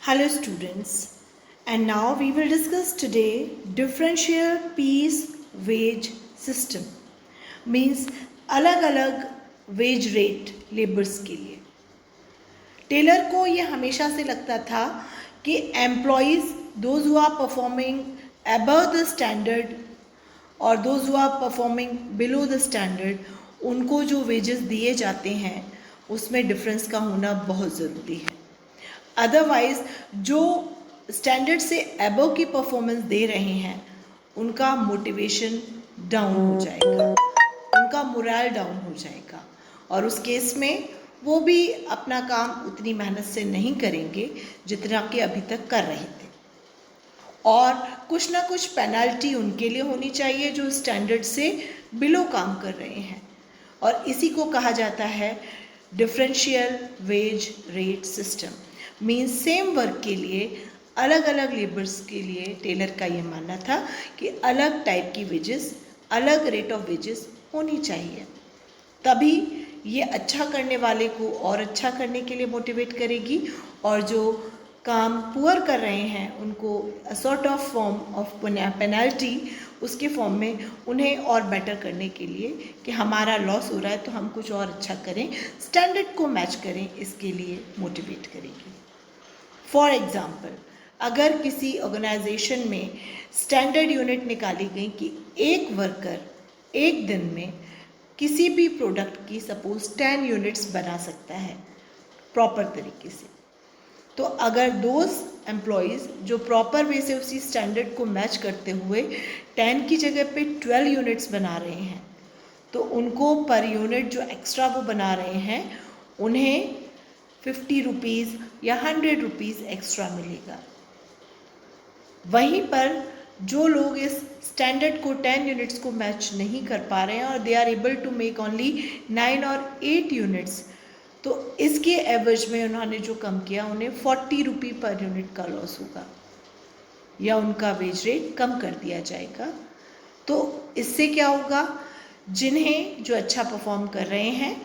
Hello students, and now we will discuss today differential piece wage system means अलग अलग wage rate labours के लिए। Taylor को ये हमेशा से लगता था कि employees those who are performing above the standard और those who are performing below the standard उनको जो वेजेस दिए जाते हैं उसमें डिफरेंस का होना बहुत ज़रूरी है। अदरवाइज जो स्टैंडर्ड से एबव की परफॉर्मेंस दे रहे हैं उनका मोटिवेशन डाउन हो जाएगा, उनका मोरल डाउन हो जाएगा और उस केस में वो भी अपना काम उतनी मेहनत से नहीं करेंगे जितना कि अभी तक कर रहे थे। और कुछ ना कुछ पेनल्टी उनके लिए होनी चाहिए जो स्टैंडर्ड से बिलो काम कर रहे हैं, और इसी को कहा जाता है differential wage rate system. Means same work के लिए अलग अलग लेबर्स के लिए टेलर का ये मानना था कि अलग टाइप की वेजेस, अलग रेट ऑफ वेजेस होनी चाहिए, तभी ये अच्छा करने वाले को और अच्छा करने के लिए मोटिवेट करेगी और जो काम पुअर कर रहे हैं उनको a sort of form of penalty उसके फॉर्म में उन्हें और बेटर करने के लिए कि हमारा लॉस हो रहा है तो हम कुछ और अच्छा करें, स्टैंडर्ड को मैच करें, इसके लिए मोटिवेट करेगी। फॉर एग्ज़ाम्पल, अगर किसी ऑर्गेनाइजेशन में स्टैंडर्ड यूनिट निकाली गई कि एक वर्कर एक दिन में किसी भी प्रोडक्ट की सपोज 10 यूनिट्स बना सकता है प्रॉपर तरीके से, तो अगर दोज एम्प्लॉयज़ जो प्रॉपर वे से उसी स्टैंडर्ड को मैच करते हुए 10 की जगह पे 12 यूनिट्स बना रहे हैं तो उनको पर यूनिट जो एक्स्ट्रा वो बना रहे हैं उन्हें 50 रुपीज़ या 100 रुपीज़ एक्स्ट्रा मिलेगा। वहीं पर जो लोग इस स्टैंडर्ड को 10 यूनिट्स को मैच नहीं कर पा रहे हैं और they are able to make only 9 और 8 यूनिट्स, तो इसके एवरेज में उन्होंने जो कम किया उन्हें 40 रुपये पर यूनिट का लॉस होगा या उनका वेज रेट कम कर दिया जाएगा। तो इससे क्या होगा, जिन्हें जो अच्छा परफॉर्म कर रहे हैं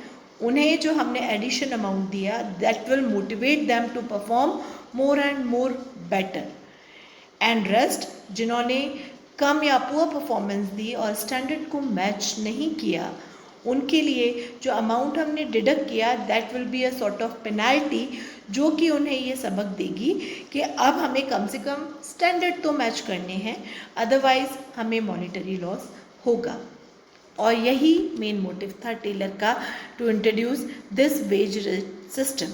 उन्हें जो हमने एडिशन अमाउंट दिया that will motivate them to perform more and more better, and rest जिन्होंने कम या पुअर परफॉर्मेंस दी और स्टैंडर्ड को मैच नहीं किया उनके लिए जो अमाउंट हमने डिडक्ट किया that will be a sort of penalty जो कि उन्हें ये सबक देगी कि अब हमें कम से कम स्टैंडर्ड तो मैच करने हैं, अदरवाइज हमें मॉनिटरी लॉस होगा। और यही मेन मोटिव था टेलर का to introduce this wage rate system.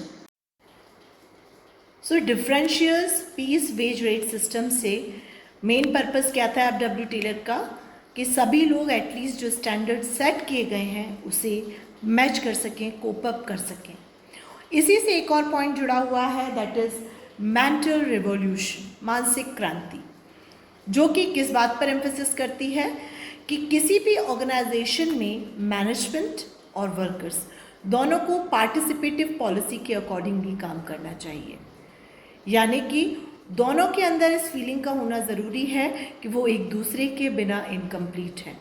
So differential piece wage rate system से मेन पर्पस क्या था एफडब्ल्यू टेलर का, कि सभी लोग एटलीस्ट जो स्टैंडर्ड सेट किए गए हैं उसे मैच कर सकें, कोप अप कर सकें। इसी से एक और पॉइंट जुड़ा हुआ है दैट इज़ मेंटल रिवॉल्यूशन, मानसिक क्रांति, जो कि किस बात पर एम्फेसिस करती है कि किसी भी ऑर्गेनाइजेशन में मैनेजमेंट और वर्कर्स दोनों को पार्टिसिपेटिव पॉलिसी के अकॉर्डिंगली काम करना चाहिए, यानी कि दोनों के अंदर इस फीलिंग का होना ज़रूरी है कि वो एक दूसरे के बिना इनकम्प्लीट हैं।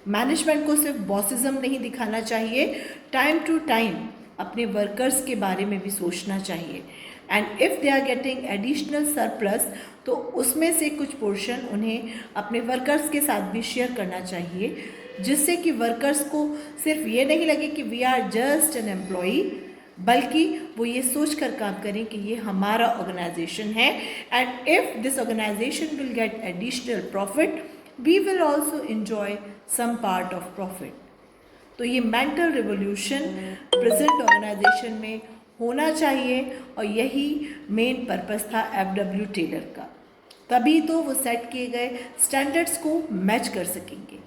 मैनेजमेंट को सिर्फ बॉसिज्म नहीं दिखाना चाहिए, टाइम टू टाइम अपने वर्कर्स के बारे में भी सोचना चाहिए, and if they are getting additional surplus तो उसमें से कुछ पोर्शन उन्हें अपने वर्कर्स के साथ भी शेयर करना चाहिए, जिससे कि वर्कर्स को सिर्फ ये नहीं लगे कि we are just an employee, बल्कि वो ये सोच कर काम करें कि ये हमारा ऑर्गेनाइजेशन है and if this organization will get additional profit we will also enjoy some part of profit. तो ये मेंटल रिवोल्यूशन प्रेजेंट ऑर्गेनाइजेशन में होना चाहिए और यही मेन पर्पस था एफडब्ल्यू टेलर का, तभी तो वो सेट किए गए स्टैंडर्ड्स को मैच कर सकेंगे।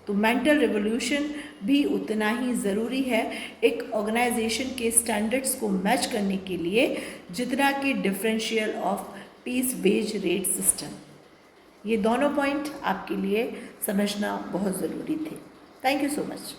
तो मेंटल रिवोल्यूशन भी उतना ही ज़रूरी है एक ऑर्गेनाइजेशन के स्टैंडर्ड्स को मैच करने के लिए जितना कि differential of piece wage rate system. ये दोनों पॉइंट आपके लिए समझना बहुत ज़रूरी थे। Thank you so much.